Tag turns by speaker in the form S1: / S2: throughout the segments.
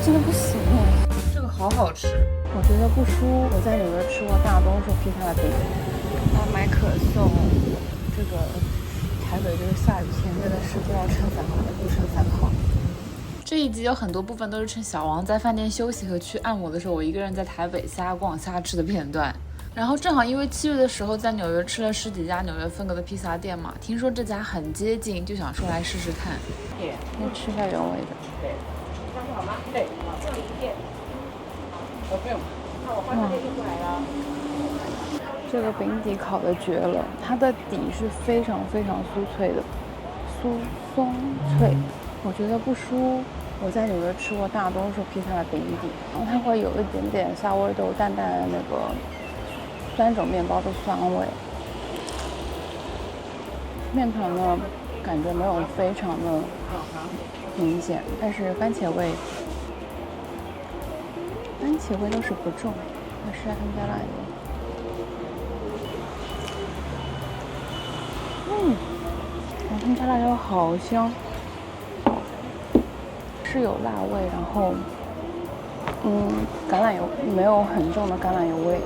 S1: 真的不行。
S2: 这个好好吃，
S1: 我觉得不输我在纽约吃过大多数披萨的饼。要买可颂，这个台北这个下雨天真的是不知道撑伞好还是不撑伞好。这一集有很多部分都是趁小王在饭店休息和去按摩的时候，我一个人在台北瞎逛瞎吃的片段。然后正好因为7月的时候在纽约吃了10几家纽约风格的披萨店嘛，听说这家很接近，就想说来试试看。先吃一下原味的。
S3: 对，这样好吗？对，好，这样一片。不用。那我换这边就过来了。
S1: 这个饼底烤的绝了，它的底是非常非常酥脆的，酥松脆。我觉得不输我在纽约吃过大多数披萨的饼底，然后它会有一点点夏威豆淡淡的那个酸种面包的酸味。面团呢，感觉没有非常的明显，但是番茄味倒是不重。我试下他们家辣油。他们家辣椒好香，是有辣味，然后橄榄油没有很重的橄榄油味，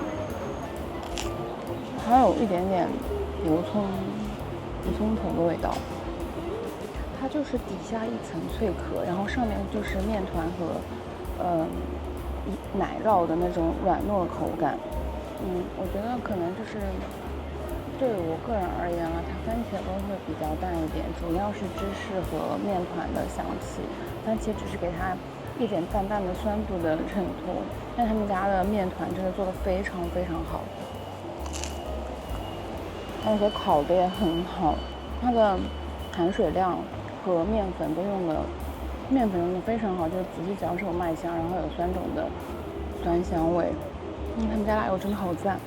S1: 还有一点点油葱头的味道。它就是底下一层脆壳，然后上面就是面团和奶酪的那种软糯的口感。我觉得可能就是对我个人而言它番茄味会比较淡一点，主要是芝士和面团的香气，番茄只是给它一点淡淡的酸度的衬托。但他们家的面团真的做得非常非常好，而且烤的也很好，它的含水量和面粉用的非常好，就是仔细嚼是有麦香，然后有酸种的酸香味。他们家辣油真的好赞。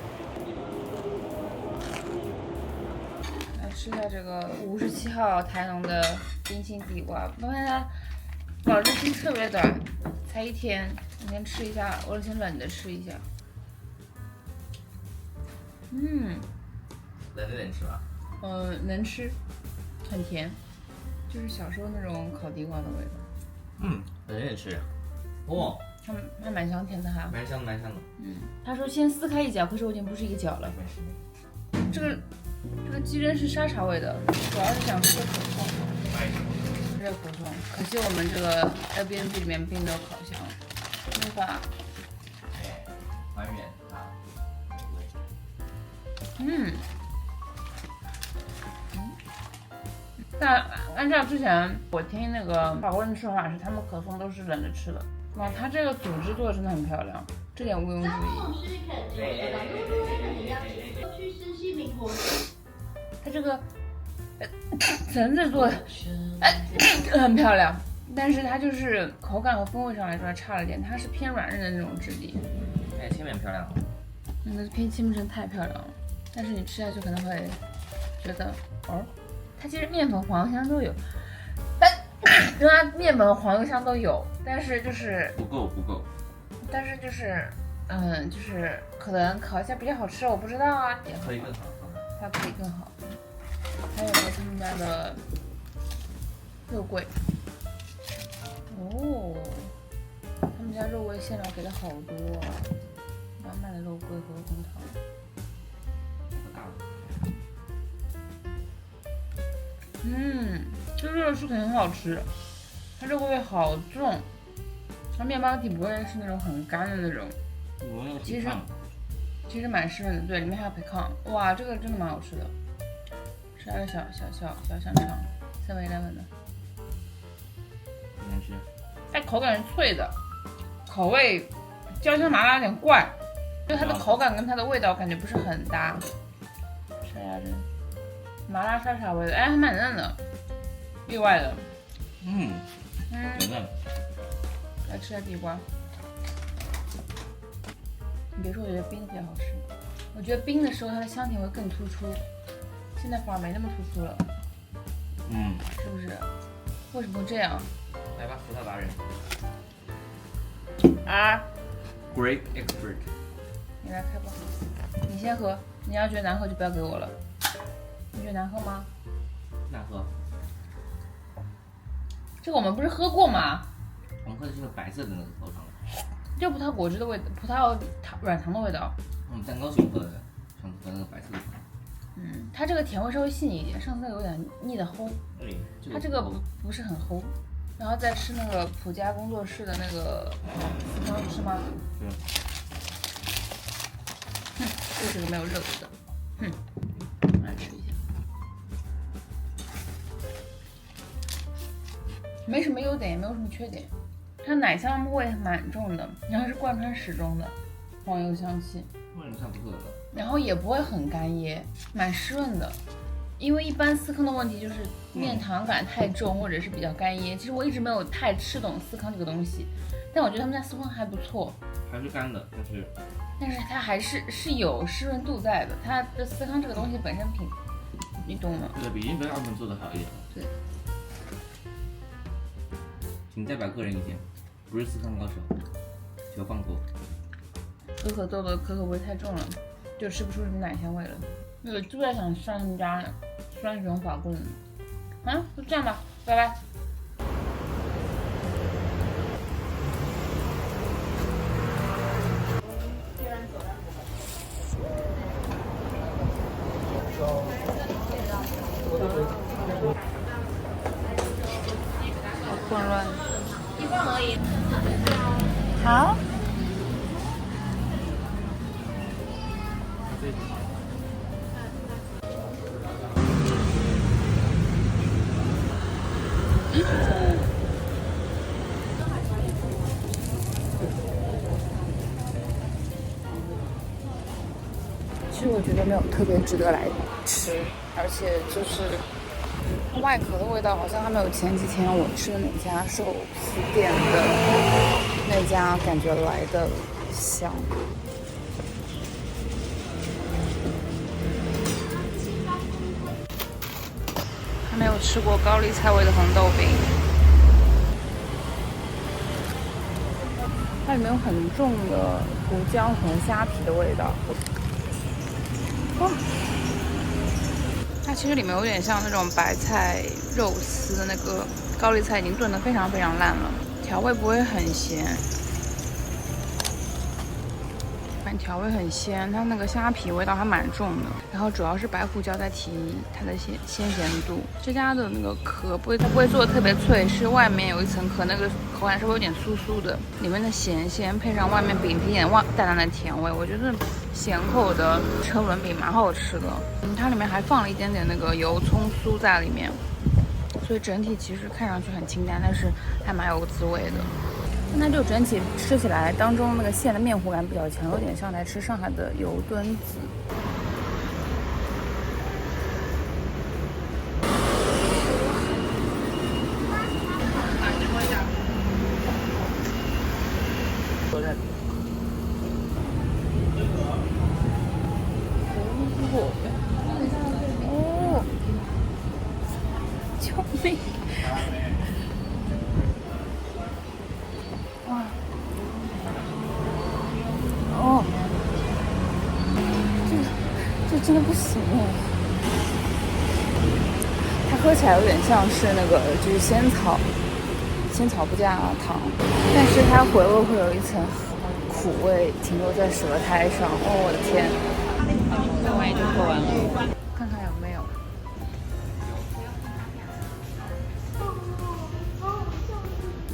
S1: 来吃一下这个57号台农的冰心地瓜，我看它保质期特别短，才1天。你先吃一下，我先冷的吃一下。
S4: 冷的能吃吗？
S1: 能吃，很甜，就是小时候那种烤地瓜的味道。
S4: 冷的能吃。哇，
S1: 还蛮香甜的哈。
S4: 蛮香的。
S1: 他说先撕开一角，可是我已经不是一个角了。这个鸡胗是沙茶味的，主要是想吃可颂。这个可颂，可惜我们这个 Airbnb 里面并没有烤箱，没法。
S4: 还原它。
S1: 但按照之前我听那个法国人的说法是，他们可颂都是冷着吃的。哇，它这个组织做的真的很漂亮，这点毋庸置疑。它这个层次做的很漂亮，但是它就是口感和风味上来说差了点，它是偏软韧的那种质地。
S4: 切面漂亮。
S1: 那偏切面真太漂亮了，但是你吃下去可能会觉得它其实面粉黄油香都有，因为它面粉和黄油香都有，但是就是
S4: 不够。
S1: 但是就是就是可能烤一下比较好吃，我不知道啊。
S4: 可以更好。
S1: 它可以更好。还有他们家的肉桂，他们家肉桂馅料给的好多啊，满满的肉桂和红糖。这肉是肯定很好吃，它肉桂味好重，它面包体不会是那种很干的那种，其实蛮湿润的，对，里面还有培康，哇，这个真的蛮好吃的。吃那个小香肠，7-Eleven 的，
S4: 能吃。
S1: 它口感是脆的，口味焦香麻辣有点怪，就它的口感跟它的味道感觉不是很搭。吃一下这麻辣沙茶味的，还蛮嫩的，意外的。
S4: 挺嫩。
S1: 来吃下地瓜。你别说，我觉得冰的比较好吃。我觉得冰的时候它的香甜会更突出，现在反而没那么突出了。是不是？为什么会这样？
S4: 来吧，葡萄达人。Great expert。
S1: 你来开吧，你先喝。你要觉得难喝就不要给我了。你觉得难喝吗？
S4: 难喝。
S1: 这个我们不是喝过吗？
S4: 我们喝的是个白色的那个葡萄糖的，
S1: 就葡萄果汁的味道，葡萄糖软糖的味道。
S4: 我们蛋糕是有喝的，上次喝那个白色的糖。
S1: 它这个甜味稍微细腻一点，上次那个有点腻的齁，
S4: 对，
S1: 它这个不是很齁。然后再吃那个普佳工作室的那个司康是吗？
S4: 对。
S1: 这是个没有热度的，来吃一下。没什么优点，也没有什么缺点，它奶香味蛮重的，然后是贯穿始终的黄油香气，
S4: 味道上不错的。
S1: 然后也不会很干噎，蛮湿润的。因为一般司康的问题就是面糖感太重，或者是比较干噎。其实我一直没有太吃懂司康这个东西，但我觉得他们家司康还不错，
S4: 还是干的，
S1: 但是它还是有湿润度在的。它的司康这个东西本身你懂吗？
S4: 对，比英菲澳门做的好一点。
S1: 对。
S4: 仅代表个人意见，不是司康高手，求放过。
S1: 可可豆的可可味太重了，就吃不出什么奶香味了。我就在想上他们家酸熊法棍。就这样吧，拜拜。好混乱。一份而已。好。其实我觉得没有特别值得来吃，而且就是外壳的味道好像还没有前几天我吃的那家寿司店的那家感觉来的香。还没有吃过高丽菜味的红豆饼，它里面有很重的胡椒和虾皮的味道。哇，它其实里面有点像那种白菜肉丝的那个高丽菜，已经炖得非常非常烂了，调味不会很咸。调味很鲜，它那个虾皮味道还蛮重的，然后主要是白胡椒在提它的鲜咸度。这家的那个壳它不会做的特别脆，是外面有一层壳，那个口感稍微有点酥酥的，里面的咸配上外面饼皮点淡淡的甜味，我觉得咸口的车轮饼蛮好吃的。它里面还放了一点点那个油葱酥在里面，所以整体其实看上去很清淡，但是还蛮有滋味的。它就整体吃起来当中那个馅的面糊感比较强，有点像来吃上海的油墩子。哦，救命！这真的不行哎！它喝起来有点像是那个就是仙草不加糖，但是它回味会有一层苦味停留在舌苔上。哦，我的天！喝完也就喝完了，看看有没有。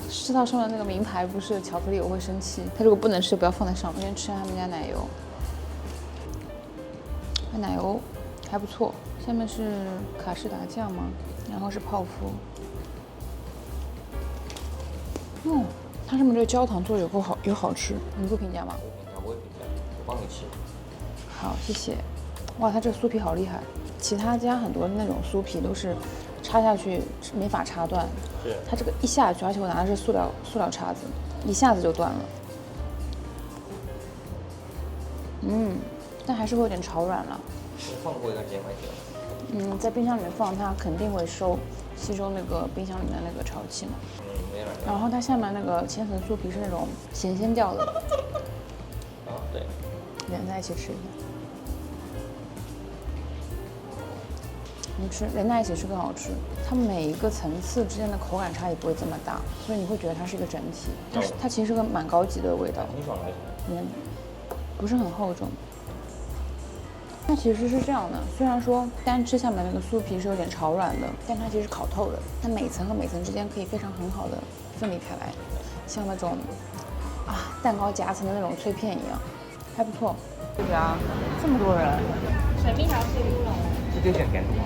S1: 吃到上面那个名牌不是巧克力，我会生气。它如果不能吃，不要放在上面。先吃他们家奶油。奶油还不错，下面是卡士达酱吗？然后是泡芙。它上面这个焦糖做的有好吃，你不评价吗？
S4: 我评价，我帮你吃。
S1: 好，谢谢。哇，它这个酥皮好厉害，其他家很多那种酥皮都是插下去没法插断，
S4: 是。
S1: 它这个一下去，而且我拿的是塑料叉子，一下子就断了。但还是会有点炒软了。
S4: 放过一段时间会行。
S1: 在冰箱里面放，它肯定会吸收那个冰箱里面的那个潮气嘛。
S4: 没软。
S1: 然后它下面那个千层酥皮是那种咸调的。
S4: 对。连
S1: 在一起吃一下。你吃连在一起吃更好吃。它每一个层次之间的口感差异不会这么大，所以你会觉得它是一个整体。但是它其实是个蛮高级的味道，不是很厚重。它其实是这样的，虽然说单吃下面那个酥皮是有点潮软的，但它其实是烤透的，它每层和每层之间可以非常很好的分离开来，像那种蛋糕夹层的那种脆片一样，还不错。对呀，这么多人，
S3: 水蜜桃是乌龙，
S5: 是可以选甜度吗？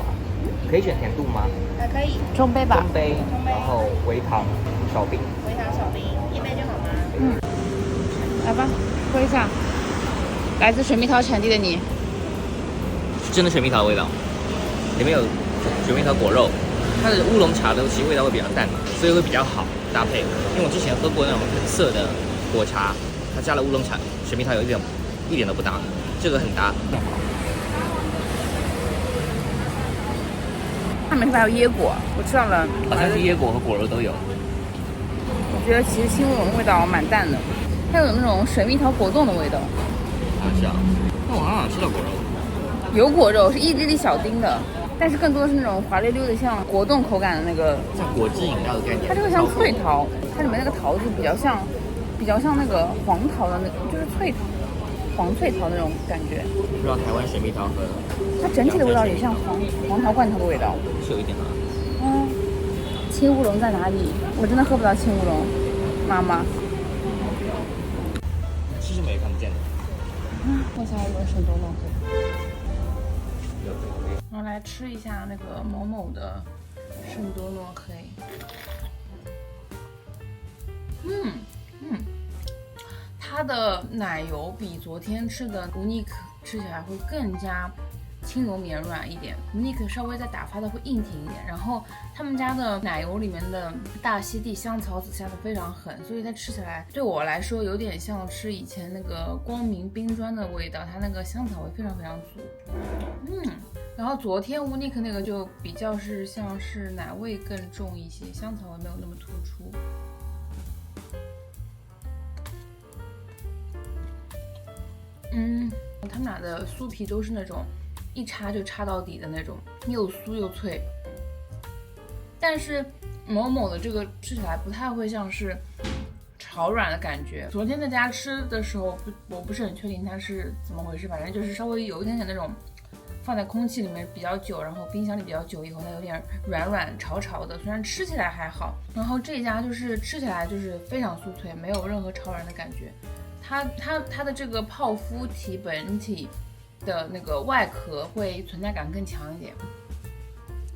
S5: 可以选甜度吗？
S3: 可以，
S1: 中杯吧。
S5: 中杯，然后微糖少冰。
S3: 微糖小冰，1杯就好吗？
S1: 来吧，喝一下。来自水蜜桃产地的你，
S5: 是真的水蜜桃的味道，里面有水蜜桃果肉，它的乌龙茶的其实味道会比较淡，所以会比较好搭配。因为我之前喝过那种很涩的果茶，它加了乌龙茶，水蜜桃有一点都不搭，这个很搭。
S1: 他们这边还有椰果，我吃到了，
S5: 好像是椰果和果肉都有。
S1: 我觉得其实青乌龙味道蛮淡的，它有那种水蜜桃果冻的味道。
S5: 是啊，但我好像吃到果肉。
S1: 有果肉，是意大利小丁的，但是更多的是那种滑溜溜的，像果冻口感的那个。
S5: 像果汁饮料的概念。
S1: 它这个像脆桃，它里面那个桃子比较像那个黄桃的那，就是黄脆桃那种感觉。
S5: 不知道台湾水蜜桃和
S1: 它整体的味道也像黄桃罐头的味道。
S5: 是有一点的。
S1: 青乌龙在哪里？我真的喝不到青乌龙，妈妈。
S5: 吃什么也看不见的。
S1: 我想要一个圣多诺黑。然后来吃一下那个某某的圣多诺黑。它的奶油比昨天吃的Unique吃起来会更加轻柔绵软一点，Unique稍微再打发的会硬挺一点，然后他们家的奶油里面的大溪地香草籽下的非常狠，所以它吃起来对我来说有点像吃以前那个光明冰砖的味道，它那个香草味非常非常足。然后昨天Unique那个就比较是像是奶味更重一些，香草味没有那么突出。他们俩的酥皮都是那种一插就插到底的那种，又酥又脆。但是某某的这个吃起来不太会像是潮软的感觉。昨天在家吃的时候，我不是很确定它是怎么回事，反正就是稍微有一点点那种放在空气里面比较久，然后冰箱里比较久以后，它有点软软潮潮的，虽然吃起来还好。然后这家就是吃起来就是非常酥脆，没有任何潮软的感觉。它的这个泡芙体本体的那个外壳会存在感更强一点，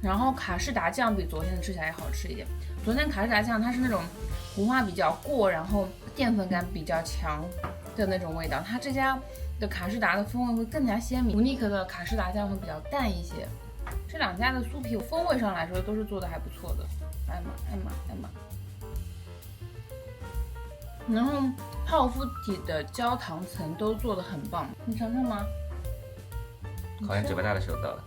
S1: 然后卡士达酱比昨天的吃起来好吃一点。昨天卡士达酱它是那种糊化比较过，然后淀粉感比较强的那种味道，它这家的卡士达的风味会更加鲜明，Unique的卡士达酱会比较淡一些。这两家的酥皮风味上来说都是做的还不错的。艾玛。然后泡芙体的焦糖层都做得很棒，你尝尝吗？
S5: 考验嘴巴大的时候到了。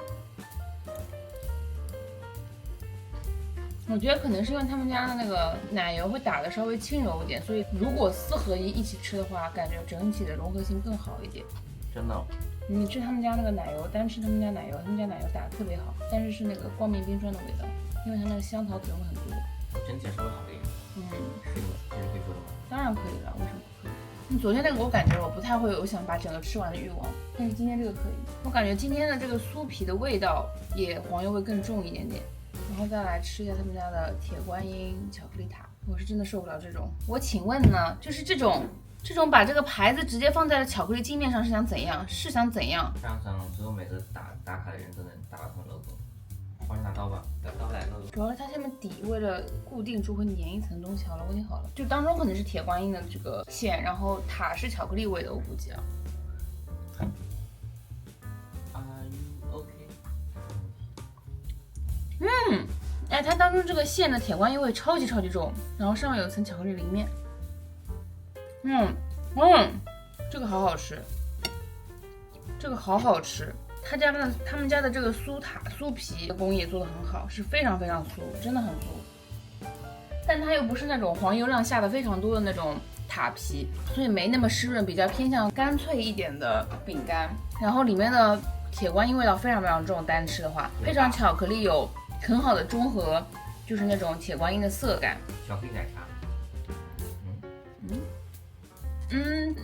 S1: 我觉得可能是因为他们家的那个奶油会打得稍微轻柔一点，所以如果4合1一起吃的话，感觉整体的融合性更好一点。
S5: 真的、
S1: 你吃他们家那个奶油，单吃他们家奶油，他们家奶油打得特别好，但是是那个光明冰砖的味道，因为它那个香草籽用的很多。
S5: 整体稍微好一点。是的，这是可以说的吗？
S1: 当然可以了，为什么不可以？昨天那个我感觉我不太会有想把整个吃完的欲望，但是今天这个可以。我感觉今天的这个酥皮的味道也黄油味更重一点点。然后再来吃一下他们家的铁观音巧克力塔，我是真的受不了这种。我请问呢，就是这种把这个牌子直接放在了巧克力镜面上是想怎样？
S5: 这样想之后每个打卡的人都能打到他们 logo。帮你拿刀吧，拿刀来 logo。
S1: 主要是它下面底为了固定住会粘一层东西，好了，我已经好了。就当中可能是铁观音的这个馅，然后塔是巧克力味的，我估计啊。它当中这个馅的铁观音味超级重，然后上面有一层巧克力淋面。这个好好吃，他们家的这个酥皮的工艺做得很好，是非常酥，真的很酥。但它又不是那种黄油量下的非常多的那种塔皮，所以没那么湿润，比较偏向干脆一点的饼干。然后里面的铁观音味道非常非常重，单吃的话，配上巧克力有很好的中和，就是那种铁观音的涩感。
S5: 巧克力奶茶。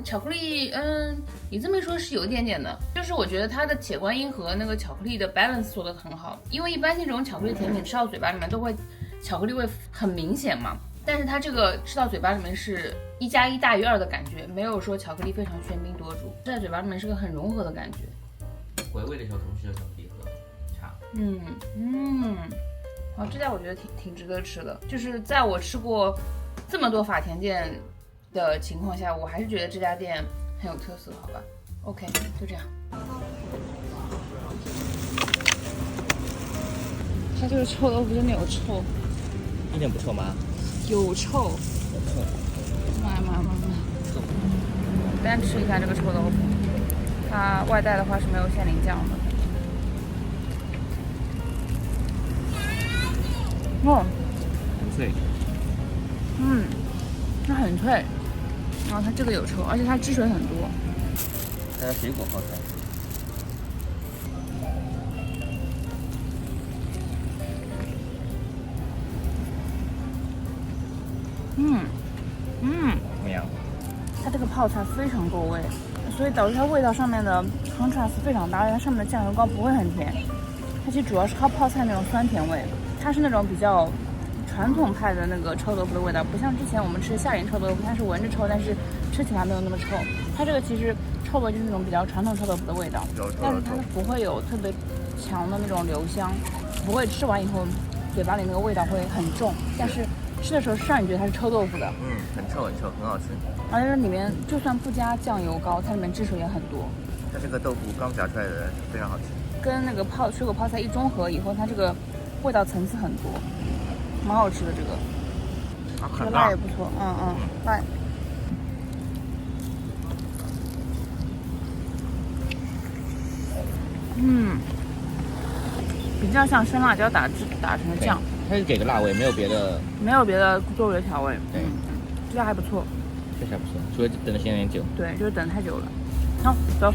S1: 巧克力，你这么一说，是有一点点的。就是我觉得它的铁观音和那个巧克力的 balance 做得很好，因为一般性这种巧克力甜品吃到嘴巴里面都会巧克力味很明显嘛，但是它这个吃到嘴巴里面是1+1大于2的感觉，没有说巧克力非常喧宾夺主，吃在嘴巴里面是个很融合的感觉。
S5: 回味的时候，同时有巧克力和茶。
S1: 这家我觉得挺值得吃的，就是在我吃过这么多法甜店的情况下，我还是觉得这家店很有特色，好吧 ？OK， 就这样。它这个臭豆腐真的有臭，
S5: 一点不臭吗？
S1: 有臭。妈！单吃一下这个臭豆腐，它外带的话是没有限定酱的。
S5: 很脆。
S1: 它很脆，然后它这个有臭，而且它汁水很多。
S5: 它的水果泡菜。怎么样？
S1: 它这个泡菜非常够味，所以导致它味道上面的 contrast 非常大，而且它上面的酱油膏不会很甜，它其实主要是靠泡菜那种酸甜味，它是那种比较传统派的那个臭豆腐的味道，不像之前我们吃夏营臭豆腐，它是闻着臭，但是吃起来没有那么臭。它这个其实臭味就是那种比较传统臭豆腐的味道，但是它不会有特别强的那种留香，不会吃完以后嘴巴里那个味道会很重，但是吃的时候是让你觉得它是臭豆腐的。
S5: 很臭，很好吃。
S1: 而且里面就算不加酱油膏，它里面汁水也很多。
S5: 它这个豆腐刚炸出来的非常好吃，
S1: 跟那个水果泡菜一中和以后，它这个味道层次很多，蛮好吃的这个。这个辣也不错，辣。比较像生辣椒打成的酱。
S5: 它是给的辣味，没有别的
S1: 作为的调味。
S5: 对，
S1: 这家还不错。
S5: 这还不错，除了等的时间有点久。
S1: 对，就是等太久了。好，走。